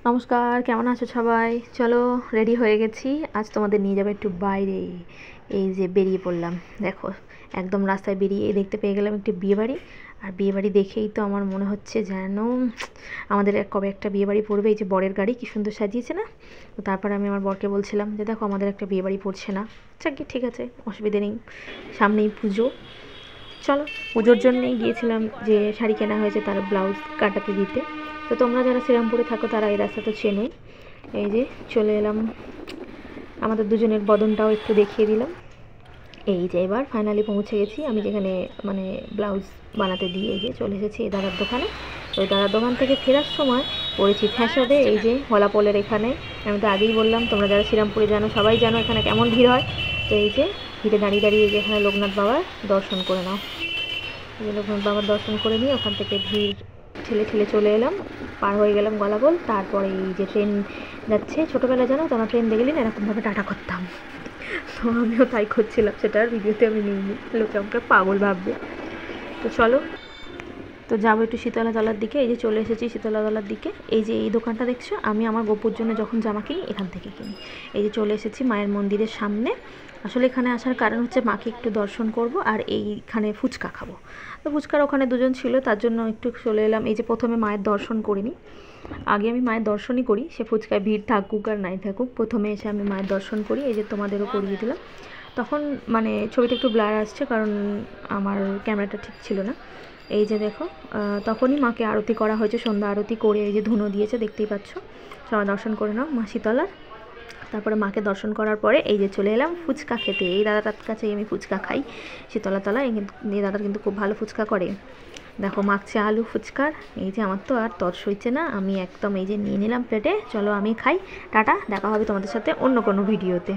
নমস্কার, কেমন আছো সবাই? চলো রেডি হয়ে গেছি। আজ তোমাদের নিয়ে যাবে একটু বাইরে। এই যে বেরিয়ে পড়লাম, দেখো একদম রাস্তায় বেরিয়ে দেখতে পেয়ে গেলাম একটি বিয়েবাড়ি। আর বিয়েবাড়ি দেখেই তো আমার মনে হচ্ছে যেন আমাদের কবে একটা বিয়েবাড়ি পড়বে। এই যে বরের গাড়ি কি সুন্দর সাজিয়েছে না? তো তারপরে আমি আমার বরকে বলছিলাম যে দেখো আমাদের একটা বিয়েবাড়ি পড়ছে না। আচ্ছা ঠিক আছে, অসুবিধে নেই, সামনেই পুজো, চলো। পুজোর জন্যেই গিয়েছিলাম, যে শাড়ি কেনা হয়েছে তার ব্লাউজ কাটাতে দিতে। তো তোমরা যারা শ্রীরামপুরে থাকো তারা এই রাস্তা তো চেনোই। এই যে চলে এলাম, আমাদের দুজনের বদনটাও একটু দেখিয়ে দিলাম। এই যে এবার ফাইনালি পৌঁছে গেছি আমি যেখানে মানে ব্লাউজ বানাতে দিয়ে। এই যে চলে এসেছি এই দাদার দোকানে। ওই দাদার দোকান থেকে ফেরার সময় পড়েছি ফ্যাসাদে, এই যে হলাপোলের এখানে। আমি তো আগেই বললাম, তোমরা যারা শ্রীরামপুরে জানো সবাই জানো এখানে কেমন ভিড় হয়। তো এই যে ভিড়ে দাঁড়িয়ে দাঁড়িয়ে যে এখানে লোকনাথ বাবার দর্শন করে নাও। এই লোকনাথ বাবার দর্শন করে নিয়ে ওখান থেকে ভিড় ঠেলে ঠেলে চলে এলাম, পার হয়ে গেলাম গলাগোল। তারপরে এই যে ট্রেন যাচ্ছে, ছোটোবেলায় জানো তোমরা ট্রেন দেখলে না এরকমভাবে টাটা করতাম, তো আমিও তাই করছিলাম। সেটা আর ভিডিওতে আমি নিইনি, লোকে আমাকে পাগল ভাববে। তো চলো, তো যাবো একটু শীতলাতলার দিকে। এই যে চলে এসেছি শীতলাতলার দিকে। এই যে এই দোকানটা দেখছো, আমি আমার গোপুর জন্য যখন জামা কিনি এখান থেকে কিনি। এই যে চলে এসেছি মায়ের মন্দিরের সামনে। আসলে এখানে আসার কারণ হচ্ছে মাকে একটু দর্শন করব আর এইখানে ফুচকা খাবো। তো ফুচকার ওখানে দুজন ছিল, তার জন্য একটু চলে এলাম। এই যে প্রথমে মায়ের দর্শন করিনি, আগে আমি মায়ের দর্শনই করি, সে ফুচকায় ভিড় থাকুক আর নাই থাকুক, প্রথমে এসে আমি মায়ের দর্শন করি। এই যে তোমাদেরও করিয়ে দিলাম। তখন মানে ছবিটা একটু ব্লার আসছে কারণ আমার ক্যামেরাটা ঠিক ছিল না। এই যে দেখো তখনই মাকে আরতি করা হয়েছে, সন্ধ্যা আরতি করে এই যে ধুনো দিয়েছে, দেখতেই পাচ্ছ। সবাই দর্শন করে নাও মা শীতলার। তারপরে মাকে দর্শন করার পরে এই যে চলে এলাম ফুচকা খেতে। এই দাদাটার কাছেই আমি ফুচকা খাই শীতলাতলায়। এই দাদার কিন্তু খুব ভালো ফুচকা করে। দেখো মাখছে আলু ফুচকার। এই যে আমার তো আর তর সইছে না, আমি একদম এই যে নিয়ে নিলাম প্লেটে। চলো আমি খাই। টাটা, দেখা হবে তোমাদের সাথে অন্য কোনো ভিডিওতে।